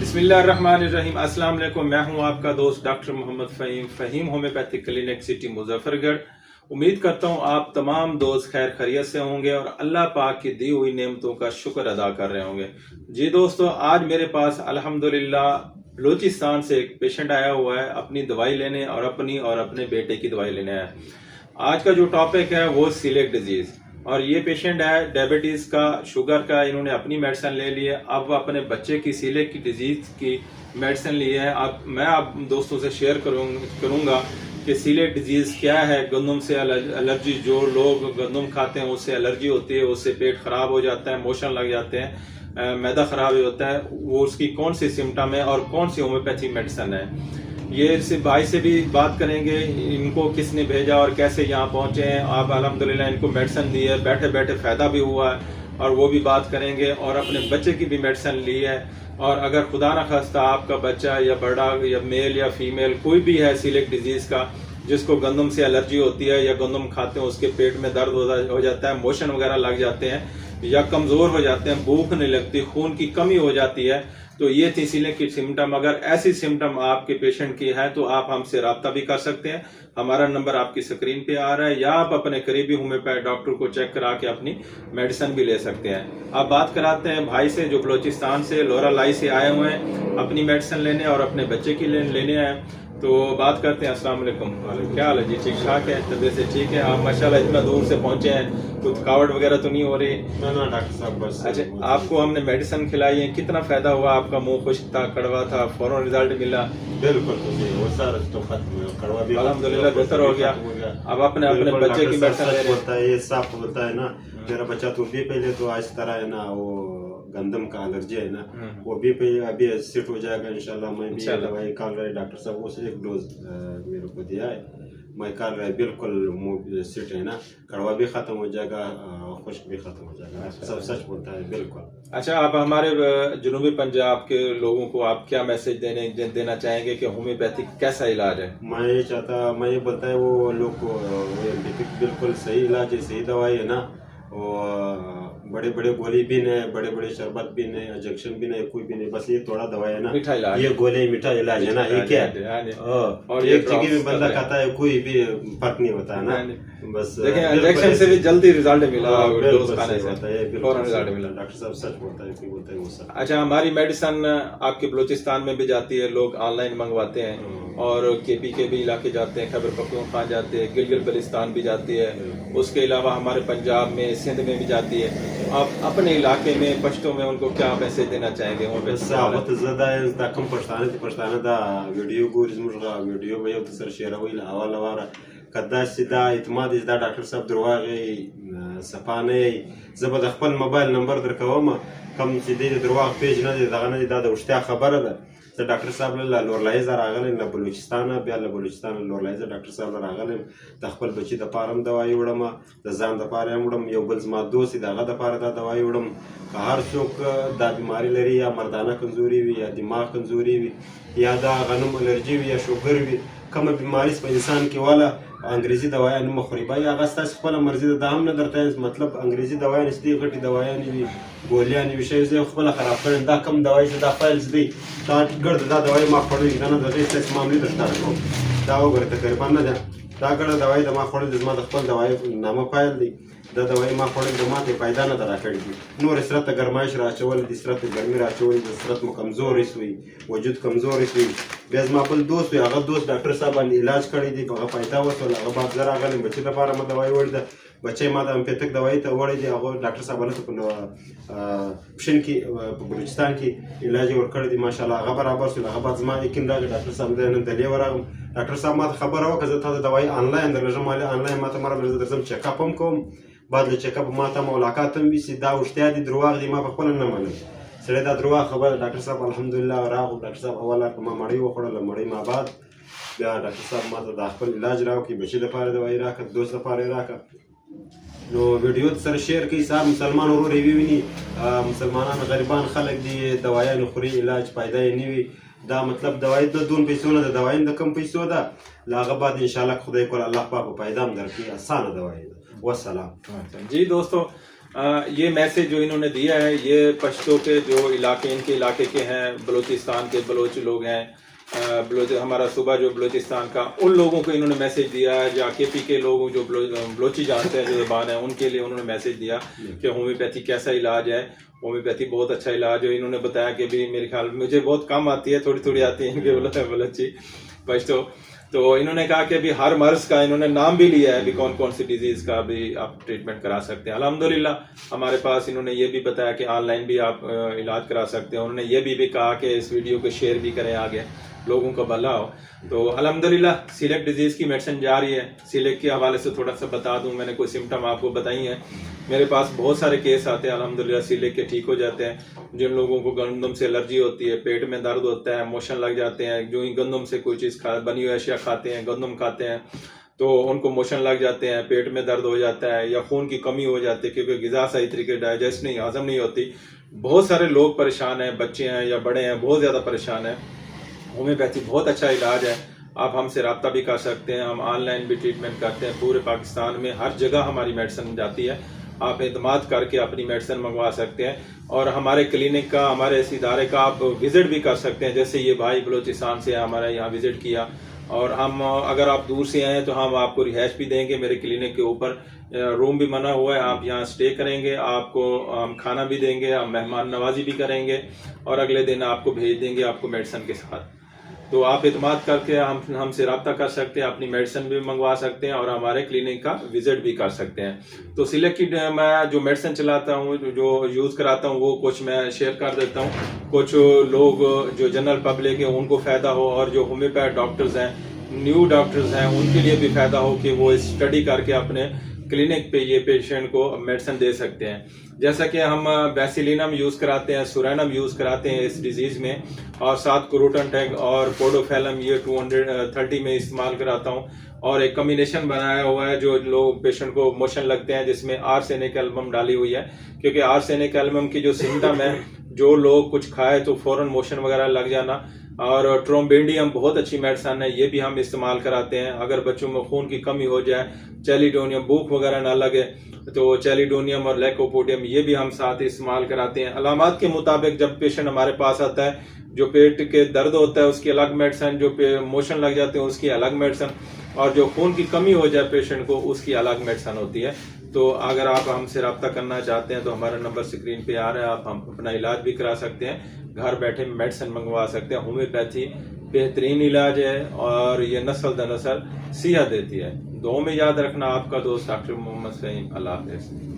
बिस्मिल्लाहिर्रहमानिर्रहीम। अस्सलाम वालेकुम। मैं हूं आपका दोस्त doctor Mohammad Faheem homeopathic clinic city Muzaffargarh. उम्मीद करता हूं आप तमाम दोस्त खैर खैरियत से होंगे और अल्लाह पाक की दी हुई नेमतों का शुक्र अदा कर रहे होंगे। जी दोस्तों, आज मेरे पास अल्हम्दुलिल्लाह बलूचिस्तान से एक पेशेंट आया हुआ है अपनी दवाई लेने और अपने बेटे की दवाई लेने आया। आज का जो टॉपिक है वो सीलिएक डिजीज, और ये पेशेंट है डायबिटीज का, शुगर का। इन्होंने अपनी मेडिसिन ले ली है, अब अपने बच्चे की सीलिएक की डिजीज की मेडिसिन ली है। अब मैं आप दोस्तों से शेयर करूंगा कि सीलिएक डिजीज क्या है। गंदम से एलर्जी, जो लोग गंदम खाते हैं उससे एलर्जी होती है, उससे पेट खराब हो जाता है, मोशन लग जाते हैं, मैदा खराब होता है, वो उसकी कौन सी सिम्टम है और कौन सी होम्योपैथी मेडिसिन है। ये भाई से भी बात करेंगे, इनको किसने भेजा और कैसे यहाँ पहुंचे हैं। आप अल्हम्दुलिल्लाह इनको मेडिसिन दी है, बैठे बैठे फायदा भी हुआ है, और वो भी बात करेंगे। और अपने बच्चे की भी मेडिसिन ली है, और अगर खुदा न खास्ता आपका बच्चा या बड़ा या मेल या फीमेल कोई भी है सीलिएक डिजीज का, जिसको गंदम से एलर्जी होती है या गंदम खाते हैं उसके पेट में दर्द हो जाता है, मोशन वगैरह लग जाते हैं, या कमजोर हो जाते हैं, भूख नहीं लगती, खून की कमी हो जाती है, तो ये थी सीलिएक की सिम्टम। अगर ऐसी सिम्टम आपके पेशेंट की है तो आप हमसे राब्ता भी कर सकते हैं। हमारा नंबर आपकी स्क्रीन पे आ रहा है, या आप अपने करीबी होम्योपैथ डॉक्टर को चेक करा के अपनी मेडिसिन भी ले सकते हैं। आप बात कराते हैं भाई से जो बलोचिस्तान से लोरा लाई से आए हुए हैं अपनी मेडिसिन लेने और अपने बच्चे की लेने आए। तो बात करते हैं। अस्सलाम वालेकुम। क्या हाल है जी? ठीक ठाक है? तबीयत से ठीक है? आप माशाल्लाह इतना दूर से पहुंचे हैं, कुछ थकावट वगैरह तो नहीं हो रही? ना डॉक्टर साहब बस। अच्छा, आपको हमने मेडिसिन खिलाई है, कितना फायदा हुआ? आपका मुंह खुश्क था, कड़वा था, फौरन रिजल्ट मिला? बिल्कुल वो सारा तो खत्म, कड़वा भी अल्हम्दुलिल्लाह बेहतर हो गया। अब अपने बच्चे की मेडिसिन ले रहे हैं। होता है ये साफ होता है ना। मेरा बच्चा तो भी पहले तो आज तरह है ना, वो गंदम का एलर्जी है ना, वो भी अभी सेट हो जाएगा इंशाल्लाह। मैं भी दवाई काल रहा है डॉक्टर साहब, उससे एक डोज मेरे को दिया है, मैं काल रहा है, बिल्कुल मुंह सेट है ना, कड़वा भी खत्म हो जाएगा, खुश्क भी खत्म हो जाएगा। सब सच बोलता है बिल्कुल। अच्छा, आप हमारे जनूबी पंजाब के लोगों को आप क्या मैसेज देना चाहेंगे कि होम्योपैथिक कैसा इलाज है? मैं ये बोलता है वो लोग को बिल्कुल सही इलाज है, सही दवाई है ना। और बड़े बड़े गोली भी नहीं, बड़े बड़े शरबत भी नहीं, इंजेक्शन भी नहीं, कोई भी नहीं, बस ये थोड़ा दवाई है ना, मीठा इलाज, ये गोली मीठा इलाज है ना, ये क्या है। और एक जगह में बंदा खाता है, कोई भी फर्क नहीं होता है ना। बस देखिए, इंजेक्शन से भी जल्दी रिजल्ट मिला, डोज खाने से फौरन रिजल्ट मिला। डॉक्टर साहब सच बोलता है, बोलता है वो सब। अच्छा, हमारी मेडिसिन आपके बलूचिस्तान में भी जाती है, लोग ऑनलाइन मंगवाते हैं, और केपी के भी इलाके जाते हैं, खैबर पख्तूनख्वा जाते हैं, गिलगित बल्तिस्तान भी जाती है, उसके अलावा हमारे पंजाब में, सिंध में भी जाती है। आप अपने इलाके में पश्तो में उनको क्या मैसेज देना चाहेंगे? कम पछताना दा वीडियो गोरी वीडियो में यू सर शेयर हुई हवाला वारा कदा सीधा इतमाद इस डॉक्टर साहब दरवाजे सफाने जबद खपल मोबाइल नंबर दरकोम कम सीधे दरवाग पेज न दगने दा उष्टा खबर है तो डॉक्टर साहब लोरलाइज रागल न बलूचिस्तान बिया बलूचिस्तान लोरलाइज डॉक्टर साहब रागल त खपल बच्ची द पारम दवाई उड़म द जान द पारम उड़म यो बल्स मा दोस्त दगा द पार दा दवाई उड़म हर चौक दा बीमारी लरी, या मर्दाना कमजोरी हुई, या दिमाग कमजोरी हुई, या दा गनम एलर्जी हुई, या शुगर हुई, कम बीमारी पर इंसान के वाला अंग्रेजी दवाया न मखरीबा या अगस्ता खपल मर्जी द दाम न दरता है, मतलब अंग्रेजी दवाया इसलिए गटी दवाया नहीं गोलियां नहीं विषय से खपल खराब कर दा कम दवाई से दा फाइल्स दी ता गड दा दवाई मा पड़ दी ना द इस मामले दस्ता को दा वो करते कर पाना दा गड दवाई द मा पड़ दी मा खपल दवाई नाम फाइल दी द दवाई मा पड़ दी मा ते फायदा न दरा कर दी नूर इसरत गरमाइश राचवल दी इसरत गर्मी राचवल दी इसरत कमजोर हुई, वजूद कमजोर हुई, बेज मा पल दोस्त अगर दोस्त डॉक्टर साहब ने इलाज कर दी तो फायदा वसूल अगर बात जरा अगर बच्चे द पारा में दवाई वड़ द बच्चे मा द पेतक दवाई तो वड़ दी अगर डॉक्टर साहब ने तो पिशन की बलूचिस्तान की इलाज और कर दी माशाल्लाह अगर बराबर से अगर बात जमा लेकिन डॉक्टर साहब ने दलिया वरा डॉक्टर साहब मा खबर हो कज़ था दवाई ऑनलाइन दर जमाले ऑनलाइन मा तमरा दरजम चेकअप हम को बाद चेकअप मा ता मुलाकात भी सीधा उठते दी दरवाग दी मा बखल न माने सड़े दा दरवाग खबर डॉक्टर साहब अल्हम्दुलिल्लाह राव डॉक्टर साहब अवला मा मड़ी वो खड़ल मड़ी मा बाद या डॉक्टर साहब मा ता दाखल इलाज राव की बच्चे द पारे दवाई राख दोस्त द पारे राख नो वीडियो सर शेयर की साहब मुसलमान और रिव्यू नहीं मुसलमान गरीबान खलक दी दवाया नखरी इलाज फायदा नहीं हुई दा मतलब दवाई द दून पैसों ना दवाई द कम पैसों दा लागा बाद इंशाल्लाह खुदा को अल्लाह पाक फायदा हम दर की आसान दवाई वसलाम। जी दोस्तों, ये मैसेज जो इन्होंने दिया है ये पश्तो के जो इनके इलाके के हैं, बलूचिस्तान के बलोच लोग हैं, हमारा सूबा जो बलूचिस्तान का, उन लोगों को इन्होंने मैसेज दिया है। या केपी के लोग जो बलोची जानते हैं, जो ज़बान है, उनके लिए उन्होंने मैसेज दिया कि होम्योपैथी कैसा इलाज है। होम्योपैथी बहुत अच्छा इलाज है। इन्होंने बताया कि भी मेरे ख्याल में मुझे बहुत कम आती है, थोड़ी थोड़ी आती है इनके बलोची पश्तो। तो इन्होंने कहा कि अभी हर मर्ज का इन्होंने नाम भी लिया है, अभी कौन कौन सी डिजीज का भी आप ट्रीटमेंट करा सकते हैं। अल्हम्दुलिल्लाह हमारे पास इन्होंने ये भी बताया कि ऑनलाइन भी आप इलाज करा सकते हैं। उन्होंने ये भी कहा कि इस वीडियो को शेयर भी करें, आगे लोगों को भला हो। तो अल्हम्दुलिल्लाह सीलेक डिजीज की मेडिसिन जा रही है। सीलेक के हवाले से थोड़ा सा बता दूं, मैंने कुछ सिम्टम आपको बताई हैं। मेरे पास बहुत सारे केस आते हैं अल्हम्दुलिल्लाह, सीलेक के ठीक हो जाते हैं। जिन लोगों को गंदम से एलर्जी होती है, पेट में दर्द होता है, मोशन लग जाते हैं, जो ही गंदम से कोई चीज़ बनी हुई अशिया खाते हैं, गंदम खाते हैं, तो उनको मोशन लग जाते हैं, पेट में दर्द हो जाता है, या खून की कमी हो जाती है क्योंकि ग़िज़ा सही तरीके डाइजेस्ट नहीं, हजम नहीं होती। बहुत सारे लोग परेशान हैं, बच्चे हैं या बड़े हैं, बहुत ज़्यादा परेशान हैं। होम्योपैथी बहुत अच्छा इलाज है। आप हमसे रब्ता भी कर सकते हैं, हम ऑनलाइन भी ट्रीटमेंट करते हैं। पूरे पाकिस्तान में हर जगह हमारी मेडिसिन जाती है। आप एतमाद करके अपनी मेडिसिन मंगवा सकते हैं। और हमारे क्लिनिक का, हमारे इस इदारे का आप विजिट भी कर सकते हैं। जैसे ये भाई बलूचिस्तान से हमारे यहाँ विजिट किया, और हम अगर आप दूर से आए तो हम आपको रिहाइश भी देंगे। मेरे क्लिनिक के ऊपर रूम भी बना हुआ है, आप यहाँ स्टे करेंगे, आपको हम खाना भी देंगे, हम मेहमान नवाजी भी करेंगे, और अगले दिन आपको भेज देंगे आपको मेडिसिन के साथ। तो आप इत्माद करके हमसे रब्ता कर सकते हैं, अपनी मेडिसिन भी मंगवा सकते हैं, और हमारे क्लिनिक का विजिट भी कर सकते हैं। तो सिलेक्ट की मैं जो मेडिसिन चलाता हूँ, जो यूज़ कराता हूँ, वो कुछ मैं शेयर कर देता हूँ। कुछ लोग जो जनरल पब्लिक है उनको फ़ायदा हो, और जो होम्योपैथ डॉक्टर्स हैं, न्यू डॉक्टर्स हैं, उनके लिए भी फ़ायदा हो कि वो स्टडी करके अपने क्लिनिक पे ये पेशेंट को मेडिसिन दे सकते हैं। जैसा कि हम बेसिलिनम यूज़ कराते हैं, सुरैनम यूज़ कराते हैं इस डिजीज़ में, और साथ क्रोटन टैग और पोडोफेलम ये 230 में इस्तेमाल कराता हूँ। और एक कम्बिनेशन बनाया हुआ है जो लोग पेशेंट को मोशन लगते हैं, जिसमें आर्सेनिक एल्बम डाली हुई है, क्योंकि आर्सेनिक एल्बम की जो सिम्टम है, जो लोग कुछ खाए तो फौरन मोशन वगैरह लग जाना। और ट्रोम्बेंडियम बहुत अच्छी मेडिसिन है, ये भी हम इस्तेमाल कराते हैं। अगर बच्चों में खून की कमी हो जाए, चैलिडोनियम, भूख वगैरह ना लगे, तो चैलिडोनियम और लैकोपोडियम ये भी हम साथ इस्तेमाल कराते हैं। अलामात के मुताबिक जब पेशेंट हमारे पास आता है, जो पेट के दर्द होता है उसकी अलग मेडिसिन, जो मोशन लग जाते हैं उसकी अलग मेडिसिन, और जो खून की कमी हो जाए पेशेंट को उसकी अलग मेडिसिन होती है। तो अगर आप हमसे रब्ता करना चाहते हैं तो हमारा नंबर स्क्रीन पे आ रहा है, आप हम अपना इलाज भी करा सकते हैं, घर बैठे मेडिसिन मंगवा सकते हैं। होम्योपैथी बेहतरीन इलाज है, और ये नस्ल दर नस्ल सेहत देती है। दुआ में याद रखना, आपका दोस्त डॉक्टर मोहम्मद फ़हीम। अल्लाह हाफ़िज़।